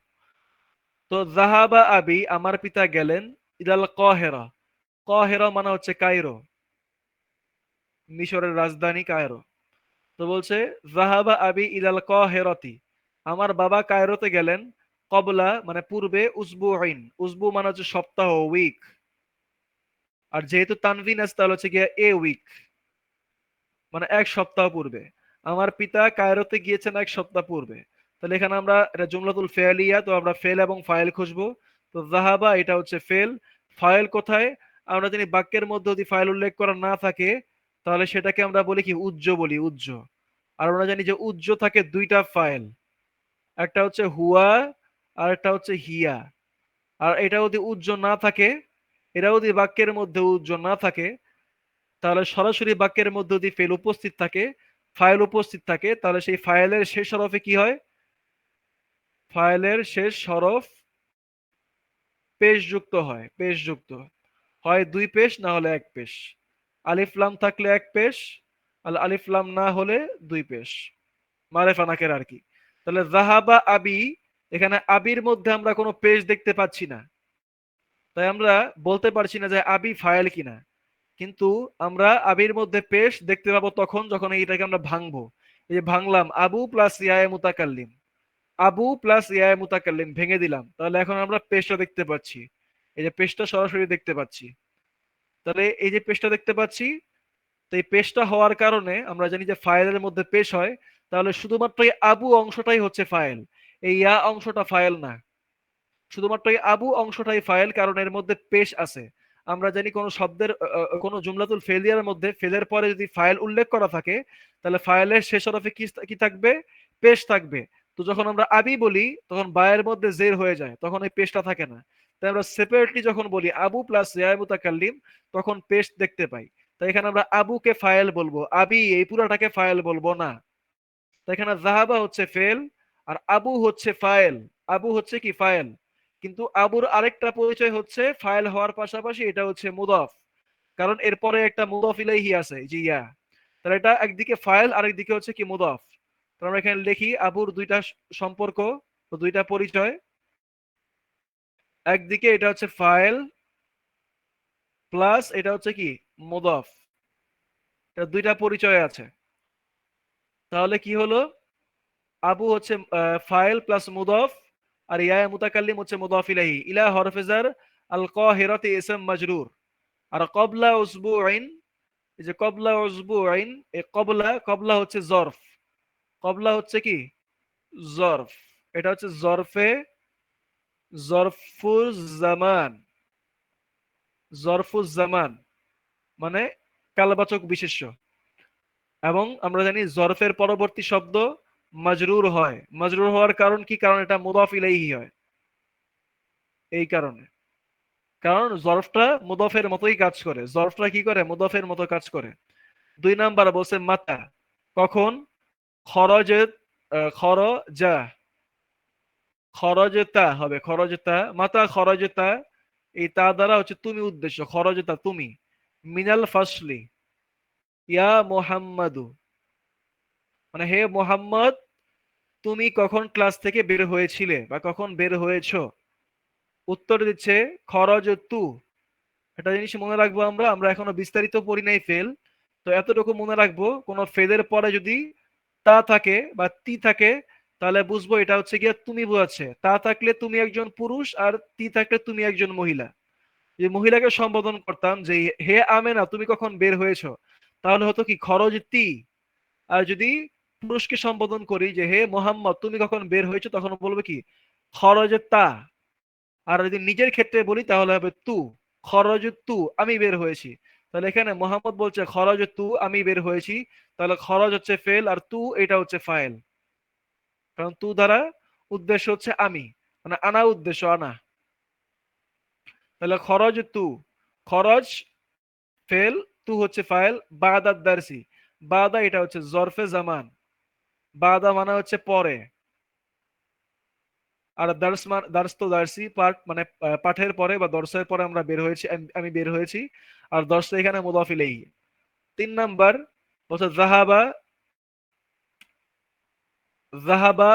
তো জাহাবা আবি, আমার পিতা গেলেন, ইলাল কাহিরা, কাহিরা মানে হচ্ছে কায়রো, মিশরের রাজধানী কায়রো। তো বলছে জাহাবা আবি ইলাল কাহিরাতি, আমার বাবা কায়রোতে গেলেন, কবলা মানে পূর্বে, উসবুইন, উসবু মানে হচ্ছে সপ্তাহ, উইক, আর যেহেতু তানভিন আছে তাহলে হচ্ছে গিয়ে এ উইক, মানে এক সপ্তাহ পূর্বে। আমার পিতা কায়রোতে গিয়েছেন এক সপ্তাহ পূর্বে। তাহলে এখানে আমরা এটা জুমলাতুল ফেলিয়া, তো আমরা ফেল এবং ফাইল খুঁজবো। তো জাহাবা এটা হচ্ছে ফেল, ফাইল কোথায়? আমরা জানি বাক্যের মধ্যে যদি ফাইল উল্লেখ করা না থাকে, তাহলে সেটাকে আমরা বলি কি উজ্জ বলি, উজ্জ। আর আমরা জানি যে উজ্জ থাকে দুইটা ফাইল, একটা হচ্ছে হুয়া আর একটা হচ্ছে হিয়া। আর এটা যদি উজ্জ না থাকে, এরা যদি বাক্যের মধ্যে উজ্জ্বল না থাকে, তাহলে সরাসরি বাক্যের মধ্যে যদি ফেল উপস্থিত থাকে, ফাইল উপস্থিত থাকে, তাহলে সেই ফাইলের শেষ হরফে কি হয়? ফাইলের শেষ হরফ পেশ যুক্ত হয়, পেশ যুক্ত হয়, দুই পেশ না হলে এক পেশ। আলিফ লাম থাকলে এক পেশ, আর আলিফ লাম না হলে দুই পেশ, মারেফা নাকের আর কি। তাহলে জাহাবা আবি, এখানে আবির মধ্যে আমরা কোনো পেশ দেখতে পাচ্ছি না, তাই আমরা বলতে পারছি না যে আবি ফাইল কিনা। কিন্তু আমরা আবির মধ্যে পেশ দেখতে পাবো তখন যখন এইটাকে আমরা ভাঙবো। এই যে ভাঙলাম, আবু প্লাস ইয়ায়ে মুতাকাল্লিম, আবু প্লাস ইয়ায়ে মুতাকাল্লিম ভেঙে দিলাম, তাহলে এখন আমরা পেশটা দেখতে পাচ্ছি। এই যে পেশটা সরাসরি দেখতে পাচ্ছি, তাহলে এই যে পেশটা দেখতে পাচ্ছি, তো এই পেশটা হওয়ার কারণে আমরা জানি যে ফাইলের মধ্যে পেশ হয়, তাহলে শুধুমাত্র এই আবু অংশটাই হচ্ছে ফাইল, এই ইয়া অংশটা ফাইল না। শুধুমাত্র এই আবু অংশটাই ফাইল, কারণ এর মধ্যে পেশ আছে। আমরা জানি কোন শব্দের কোন জুমলাতুল ফেলিয়ার মধ্যে ফেলের পরে যদি ফাইল উল্লেখ করা থাকে, তাহলে ফাইলের শেষ হরফে কি কি থাকবে? পেশ থাকবে। তো যখন আমরা আবি বলি তখন বায়ের মধ্যে জের হয়ে যায়, তখন এই পেশটা থাকে না। তাই আমরা সেপারেটলি যখন বলি আবু প্লাস ইয়া মুতাকাল্লিম, তখন পেশ দেখতে পাই। তাই এখানে আমরা আবুকে ফাইল বলবো, আবি এই পুরাটাকে ফাইল বলবো না। তাই এখানে জাহাবা হচ্ছে ফেল, আর আবু হচ্ছে ফাইল। আবু হচ্ছে কি? ফাইল। কিন্তু আবুর আরেকটা পরিচয় হচ্ছে ফাইল হওয়ার পাশাপাশি এটা হচ্ছে মুদাফ, কারণ এরপরে একটা মুদাফ ইলাইহি আছে, জি ইয়া। তাহলে এটা একদিকে ফাইল আর একদিকে হচ্ছে কি মুদাফ। তো আমরা এখানে লিখি আবুর দুইটা সম্পর্ক ও দুইটা পরিচয়। একদিকে এটা হচ্ছে ফাইল প্লাস এটা হচ্ছে কি মুদাফ, এটা দুইটা পরিচয় আছে। তাহলে কি হলো? আবু হচ্ছে ফাইল প্লাস মুদাফ, আর ইয়া মুতাকাল্লিম হচ্ছে মুদাফ ইলাইহি। ইলা হরফে জার, আল কাহিরাতি ইসম মাজরুর। আর কবলা উসবুইন, এই যে কবলা উসবুইন, এই কবলা, কবলা হচ্ছে জরফ। কবলা হচ্ছে কি? জরফ। এটা হচ্ছে জরফে, জরফুজ জামান, জরফুজ জামান মানে কালবাচক বিশেষ্য। এবং আমরা জানি জরফের পরবর্তী শব্দ মাজরুর হয়। মাজরুর হওয়ার কারণ কি? কারণ এটা মুদাফ ইলাইহি হয়, এই কারণে। কারণ জরফটা মুদাফের মতোই কাজ করে, জরফটা কি করে? মুদাফের মতো কাজ করে। দুই নাম্বার বলছে মাতা, কখন? খরজেত, খরজা, খরজেতা হবে, খরজেতা, মাতা খরজেতা, এই তা দ্বারা হচ্ছে তুমি উদ্দেশ্য, খরজেতা তুমি। মিনাল ফাসলি, ইয়া মোহাম্মদু, মানে হে মোহাম্মদ, তুমি কখন ক্লাস থেকে বের হয়েছিলে বা কখন বের হয়েছো? উত্তর দিচ্ছে খরজ তু। একটা জিনিস মনে রাখবো, আমরা আমরা এখনো বিস্তারিত পড়ি নাই ফেল, তো এতটুকু মনে রাখবো, কোন ফেলের পরে যদি তা থাকে বা তি থাকে, তাহলে বুঝবো এটা হচ্ছে গিয়ে তুমি বোঝাচ্ছে। তা থাকলে তুমি একজন পুরুষ, আর তি থাকলে তুমি একজন মহিলা। যে মহিলাকে সম্বোধন করতাম যে হে আমেনা, তুমি কখন বের হয়েছো, তাহলে হতো কি খরজ তি। আর যদি পুরুষকে সম্বোধন করি যে হে মোহাম্মদ, তুমি কখন বের হয়েছো, তখন বলবো কি খরজ তা। আর যদি নিজের ক্ষেত্রে বলি তাহলে হবে তু, খরজ তু, আমি বের হয়েছি। তাহলে এখানে মোহাম্মদ বলছে খরজ তু, আমি বের হয়েছি। তাহলে খরজ হচ্ছে ফেল, আর তু এটা হচ্ছে ফাইল। কারণ তু দ্বারা উদ্দেশ্য হচ্ছে আমি, মানে আনা উদ্দেশ্য, আনা। তাহলে খরজ তু, খরজ ফেল, তু হচ্ছে ফাইল। বাদাদ দারসি, বাদা এটা হচ্ছে জরফে জামান, বাদা মানে হচ্ছে পরে। আর দার্স মান, দার্স তো দার্সি পাঠ, মানে পাঠের পরে বা দর্শের পরে আমরা বের হয়েছি, আমি বের হয়েছি। আর দর্শ এখানে মুদাফ ইলাইহি। তিন নাম্বার হচ্ছে জাহাবা, জাহাবা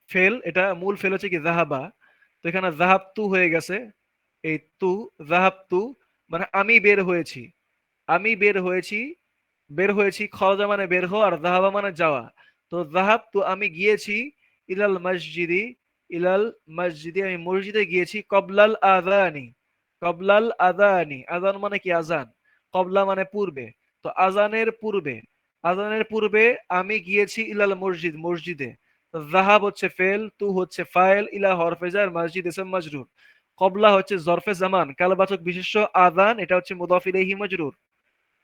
ফেল, এটা মূল ফেল হচ্ছে কি জাহাবা। তো এখানে জাহাব তু হয়ে গেছে, এই তু, জাহাব তু মানে আমি বের হয়েছি, আমি বের হয়েছি, বের হয়েছি। খরজা মানে বের হওয়া, আর জাহাবা মানে যাওয়া। তো জাহাব তু আমি গিয়েছি, ইলাল মসজিদি, ইলাল মসজিদে আমি মসজিদে গিয়েছি, কবলাল আযানি, কবলাল আযানি, আযান মানে কি? আযান। কবলা মানে পূর্বে, তো আযানের পূর্বে, আযানের পূর্বে আমি গিয়েছি ইলাল মসজিদ, মসজিদে। জাহাব হচ্ছে ফেল, তু হচ্ছে ফাইল, ইলা হরফে জার, মসজিদ ইসম মাজরুর। কবলা হচ্ছে জরফে জামান কালবাচক বিশেষ্য, আযান এটা হচ্ছে মুদাফ ইলাইহি মাজরুর।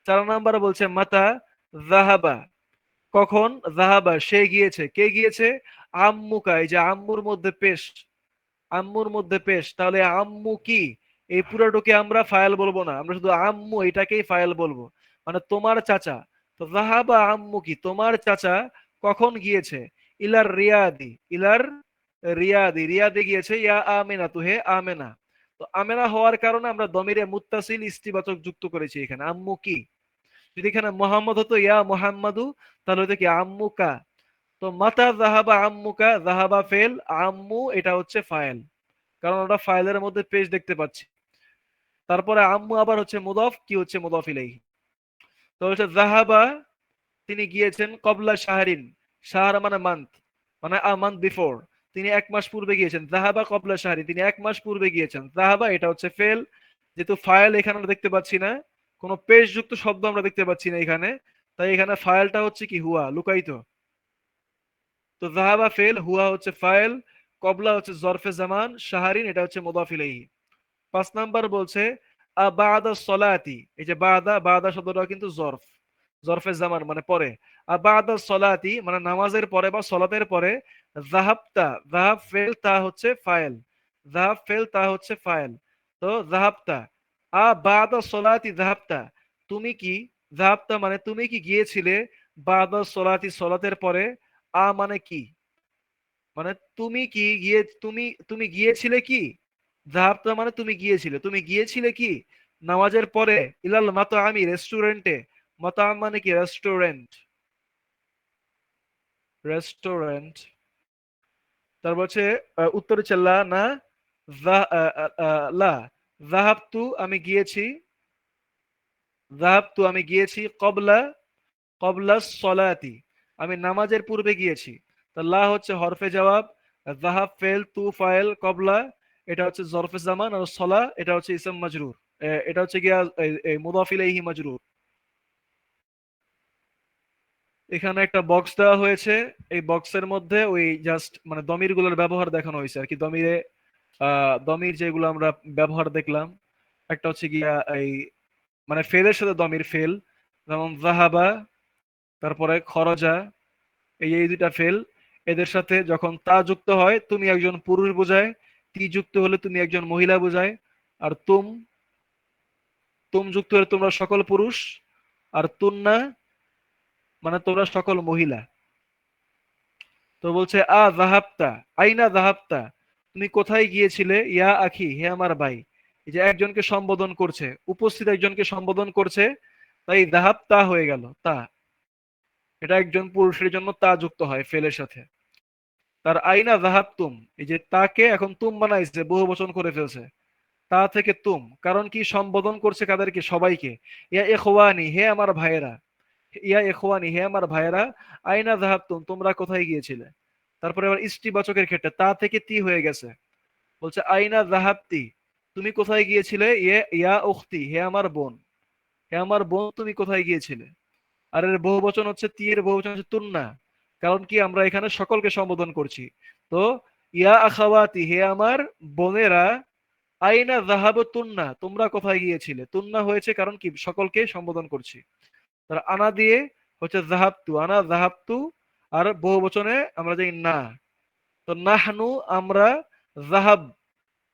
চার নাম্বার বলছে মাতা, জাহাবা কখন, জাহাবা সে গিয়েছে, কে গিয়েছে? আম্মুকা, এই যে আম্মুর মধ্যে পেশ, আম্মুর মধ্যে পেশ, তাহলে আম্মু কি? এই পুরাটোকে আমরা ফাইল বলবো না, আমরা শুধু আম্মু এটাকেই ফাইল বলবো, মানে তোমার চাচা। তো যাহাবা আম্মু কি তোমার চাচা কখন গিয়েছে, ইলার রিয়াদি, ইলার রিয়াদি, রিয়াদে গিয়েছে, ইয়া আমেনা তু হে আমেনা। তো আমেনা হওয়ার কারণে আমরা দমিরে মুত্তাসিল ইস্তিবাচক যুক্ত করেছি এখানে, আম্মু কি। যদি এখানে মোহাম্মদ হতো ইয়া মোহাম্মদু, তাহলে হতো কি আম্মুকা। তো মাতা জাহাবা আম্মুকা, জাহাবা ফেল, আম্মু এটা হচ্ছে ফাইল, কারণ ওটা ফাইলের মধ্যে পেজ দেখতে পাচ্ছি। তারপরে আম্মু আবার হচ্ছে মুদফ, কি হচ্ছে মুদফ ইলাইহি। তো হচ্ছে জাহাবা তিনি গিয়েছেন, কবলা শাহরিন, শাহর মানে মান্থ, মানে আ মান্থ বিফোর, তিনি এক মাস পূর্বে গিয়েছেন। জাহাবা কবলা শাহরিন, তিনি এক মাস পূর্বে গিয়েছেন। জাহাবা এটা হচ্ছে ফেল, যেহেতু ফাইল এখানে আমরা দেখতে পাচ্ছি না, কোনো পেশ যুক্ত শব্দ আমরা দেখতে পাচ্ছি না এখানে, তাই এখানে ফাইলটা হচ্ছে কি হুয়া, লুকায়িত। তো জাহাবা ফেল, হুয়া হচ্ছে ফাইল, কবলা হচ্ছে জরফে জামান, শাহরিন এটা হচ্ছে মুদাফ ইলাইহি। 5 নাম্বার বলছে আবাদা সলাতি, এই যে বাদা, বাদা শব্দটা কিন্তু জরফ, জরফে জামান মানে পরে। আবাদা সলাতি মানে নামাজের পরে বা সলাতের পরে। জাহাবতা, জাহাব ফেল তা হচ্ছে ফাইল, জাহাব ফেল তা হচ্ছে ফাইল। তো জাহাবতা, আবাদা সলাতি জাহাবতা, তুমি কি, জাহাবতা মানে তুমি কি গিয়েছিলে, বাদা সলাতি সলাতের পরে, মানে কি, মানে তুমি কি গিয়ে, তুমি তুমি গিয়েছিলে কি, যাহাবতা মানে তুমি গিয়েছিলে, তুমি গিয়েছিলে কি নামাজের পরে, ইলাল মাতআমি রেস্টুরেন্টে, মাতআম মানে কি রেস্টুরেন্ট, রেস্টুরেন্ট। তারপর হচ্ছে উত্তর হচ্ছে লা না, লা, যাহাবতু আমি গিয়েছি, যাহাবতু আমি গিয়েছি, কবলা, কবলা সলাতি আমি নামাজের পূর্বে গিয়েছি। তা লা হচ্ছে হরফে জবাব, যাহাব ফেল, তু ফাইল, কবলা এটা হচ্ছে জরফে জামান, আর সলা এটা হচ্ছে ইসম মাজরুর, এটা হচ্ছে গিয়া মুদাফ ইলাইহি মাজরুর। এখানে একটা বক্স দেওয়া হয়েছে, এই বক্সের মধ্যে ওই জাস্ট মানে দমির গুলোর ব্যবহার দেখানো হয়েছে আর কি, দমিরে দমির যেগুলো আমরা ব্যবহার দেখলাম, একটা হচ্ছে গিয়া এই মানে ফেলের সাথে দমির ফেল, যেমন জাহাবা, তারপরে খরজা, এই দুইটা ফেল, এদের সাথে যখন তা যুক্ত হয় তুমি একজন পুরুষ বোঝায়, তি যুক্ত হলে তুমি একজন মহিলা বোঝায়, আর তুম, তুম যুক্ত হলে তোমরা সকল পুরুষ, আর তুন্না মানে তোমরা সকল মহিলা। তো বলছে জাহাবতা, আইনা জাহাবতা, তুমি কোথায় গিয়েছিলে, ইয়া আখি হে আমার ভাই। এই যে একজনকে সম্বোধন করছে, উপস্থিত একজনকে সম্বোধন করছে, তাই জাহাবতা হয়ে গেল তা, এটা একজন পুরুষের জন্য তা যুক্ত হয় ফেলের সাথে। তার আইনা জাহাবতুম, এই যে তাকে এখন তুম বানাইছে, বহু বচন করে ফেলছে, তা থেকে তুম, কারণ কি সম্বোধন করছে কাদেরকে, সবাইকে। ইয়া ইখওয়ানি হে আমার ভাইয়েরা, ইয়া ইখওয়ানি হে আমার ভাইয়েরা, আইনা জাহাবতুম তোমরা কোথায় গিয়েছিলে। তারপরে আবার ইষ্টিবাচকের ক্ষেত্রে তা থেকে তি হয়ে গেছে, বলছে আইনা জাহাবতি তুমি কোথায় গিয়েছিলে, ইয়ে ইয়া উখতি হে আমার বোন, হে আমার বোন তুমি কোথায় গিয়েছিলে। আর এর বহু বচন হচ্ছে, তি এর বহু বচন হচ্ছে তুন্না, কারণ কি আমরা এখানে সকলকে সম্বোধন করছি। তো ইয়া আখাওয়াতি হে আমার বোনেরা, আইনা জাহাবতুন্না তোমরা কোথায় গিয়েছিলে, তুন্না হয়েছে কারণ কি সকলকে সম্বোধন করছি। তার আনা দিয়ে হচ্ছে জাহাবতু, আনা জাহাবতু, আর বহু বচনে আমরা যাই না। তো নাহনু আমরা, জাহাব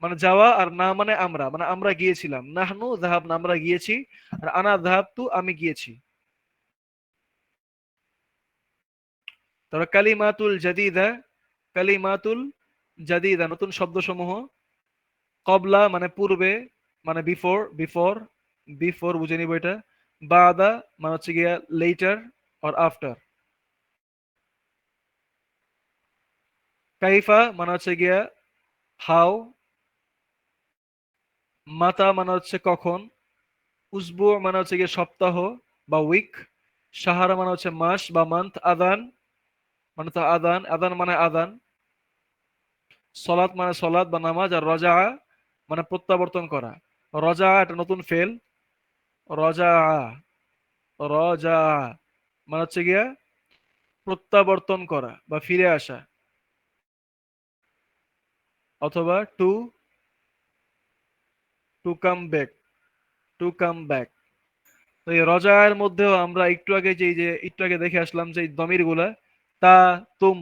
মানে যাওয়া, আর না মানে আমরা, মানে আমরা গিয়েছিলাম, নাহনু জাহাব না আমরা গিয়েছি, আর আনা জাহাবতু আমি গিয়েছি। তারপর কালিমাতুল জাদিদা, কালিমাতুল জাদিদা নতুন শব্দসমূহ, কবলা মানে পূর্বে, মানে বিফোর, বিফোর, বিফোর বুঝে নিব এটা। বাদা মানে হচ্ছে গিয়া লেটার অর আফটার। কাইফা মানে হচ্ছে গিয়া হাউ। মাতা মানে হচ্ছে কখন। উসবু মানে হচ্ছে গিয়ে সপ্তাহ বা উইক। সাহারা মানে হচ্ছে মাস বা মান্থ। আদান মানে তো আদান, আদান মানে আদান। সলাত মানে সলাত বা নামাজ। আর রজা মানে প্রত্যাবর্তন করা। রজা একটা নতুন ফেল, রজা, রজা মানে হচ্ছে গিয়া প্রত্যাবর্তন করা বা ফিরে আসা, অথবা to, to come back, to come back. তো এই রজার মধ্যেও আমরা একটু আগে যে একটু আগে দেখে আসলাম যে দমির গুলা, তা, তুম,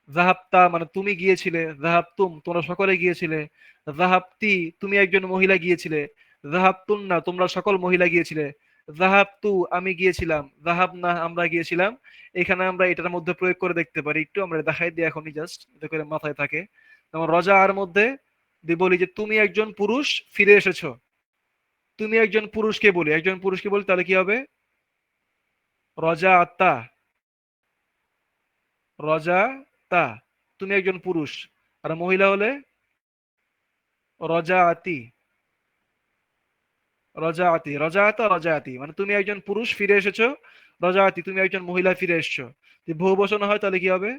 যাহাবতা মানে তুমি গিয়েছিলে, যাহাবতুম তোমরা সকলে গিয়েছিলে, যাহাবতি তুমি একজন মহিলা গিয়েছিলে, যাহাবতুন্না তোমরা সকল মহিলা গিয়েছিলে, যাহাবতু আমি গিয়েছিলাম, যাহাবনা আমরা গিয়েছিলাম। এখানে আমরা এটার মধ্যে প্রয়োগ করে দেখতে পারি, একটু আমরা দেখাই দিই এখনই জাস্ট এতে করে মাথায় থাকে। যেমন রজা আর মধ্যে দিয়ে বলি যে তুমি একজন পুরুষ ফিরে এসেছো, তুমি একজন পুরুষকে বলি, একজন পুরুষকে বলি তাহলে কি হবে? রজা আত্মা, রজা তা, তুমি একজন পুরুষ। আর মহিলা হলে রজা আতি, রজা আতি, রজা আতা রজা আতি, মানে তুমি একজন পুরুষ ফিরে এসেছো, রজা আতি তুমি একজন মহিলা ফিরে এসেছো। যদি বহু বচন হয় তাহলে কি হবে?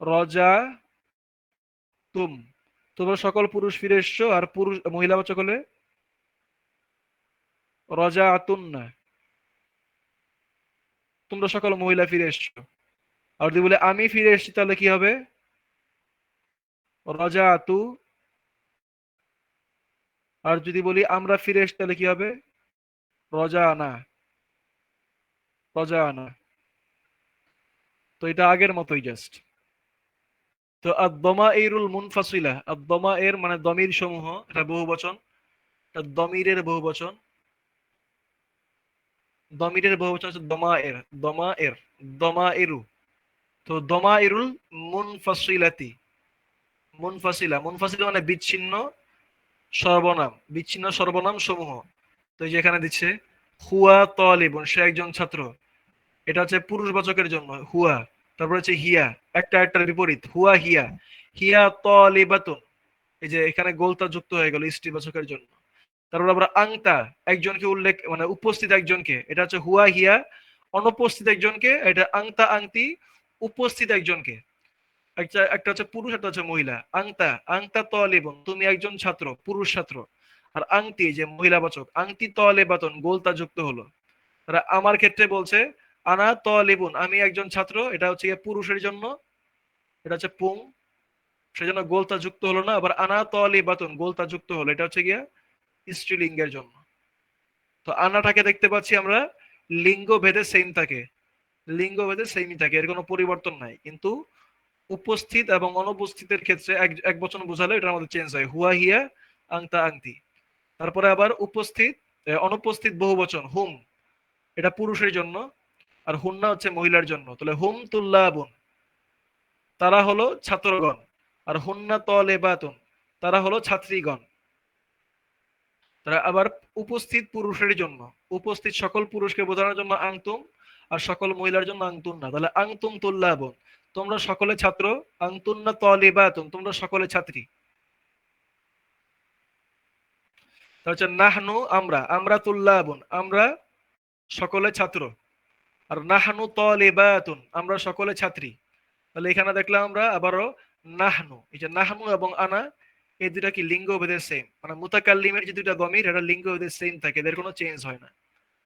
রজা তুম, তোমরা সকল পুরুষ ফিরে এসছো। আর পুরুষ মহিলাবাচক হলে রজা আতুন না, তোমরা সকল মহিলা ফিরে এসছো। আর যদি বলে আমি ফিরে এসেছি তাহলে কি হবে? রজা আতু। আর যদি বলি আমরা ফিরে এসেছি তাহলে কি হবে? রজা আনা, রজা আনা। তো এটা আগের মতোই জাস্ট। তো আদ-দামাইরুল মুনফাসিলা, আদ-দামাইর মানে দমির সমূহ, এটা বহুবচন, এটা দমিরের বহুবচন। দমিরের বহুবচন হচ্ছে দমায়ের, দমায়ের, দমাইরু। তো দমাইরুল মুনফাসিলাতি, মুনফাসিলা, মুনফাসিলা মানে বিচ্ছিন্ন সর্বনাম, বিচ্ছিন্ন সর্বনাম সমূহ। তো এই যে এখানে দিচ্ছে হুয়া তালিবুন, সে একজন ছাত্র, এটা হচ্ছে পুরুষবাচকের জন্য হুয়া। তারপর হচ্ছে হিয়া, একটা একটার বিপরীত, হুয়া হিয়া, হিয়া তালিবাতুন, এই যে এখানে গোলতা যুক্ত হয়ে গেল স্ত্রীবাচকের জন্য। তারপর আবার আংতা, একজনকে উল্লেখ মানে উপস্থিত একজনকে, এটা হচ্ছে হুয়া হিয়া, অনুপস্থিত একজনকে এটা আংতা আংতি, উপস্থিত একজনকে। একটা একটা হচ্ছে পুরুষ, একটা হচ্ছে মহিলা। আংতা, আংতা তালিবুন তুমি একজন ছাত্র, পুরুষ ছাত্র। আর আংতি যে মহিলাবাচক, আংতি তালিবাতুন গোলতা যুক্ত হলো। তারা আমার ক্ষেত্রে বলছে আনা তালিবুন আমি একজন ছাত্র, এটা হচ্ছে গিয়ে পুরুষের জন্য, এটা হচ্ছে পুং, সেজন্য গোলতা যুক্ত হলো না। আবার আনা তালিবাতুন গোলতা যুক্ত হলো, এটা হচ্ছে গিয়া স্ত্রীলিঙ্গের জন্য। তো আনাটাকে দেখতে পাচ্ছি আমরা লিঙ্গ ভেদে সেম থাকে, লিঙ্গ ভেদে সেমই থাকে, এর কোনো পরিবর্তন নাই। কিন্তু উপস্থিত এবং অনুপস্থিতের ক্ষেত্রে এক এক বচন বোঝালে এটার মধ্যে চেঞ্জ হয়, হুয়া হিয়া, আংতা আংতি। তারপরে আবার উপস্থিত অনুপস্থিত বহু বচন হুম, এটা পুরুষের জন্য, আর হুন্না হচ্ছে মহিলার জন্য। তাহলে হুম তুল্লাবুন তারা হলো ছাত্রগণ, আর হুন্না তলেবাতুন তারা হলো ছাত্রীগণ। তারা আবার উপস্থিত পুরুষের জন্য, উপস্থিত সকল পুরুষকে বোঝানোর জন্য আংতুম, আর সকল মহিলার জন্য আংতুন না, তাহলে আংতুম তুল্লাবুন তোমরা সকলে ছাত্র, আংতুন্না তলেবাতুন তোমরা সকলে ছাত্রী। তা হচ্ছে নাহনু আমরা, আমরা তুল্লাবুন আমরা সকলে ছাত্র, আর নাহনু তলেবাতুন আমরা সকলে ছাত্রী। তাহলে এখানে দেখলাম আমরা আবারও নাহনু, এই যে নাহনু এবং আনা এই দুটা কি লিঙ্গ ভেদে সেম, মানে মুতাকাল্লিমের যে দুটা গমির এটা লিঙ্গ ভেদে সেম থাকে, এদের কোনো চেঞ্জ হয় না।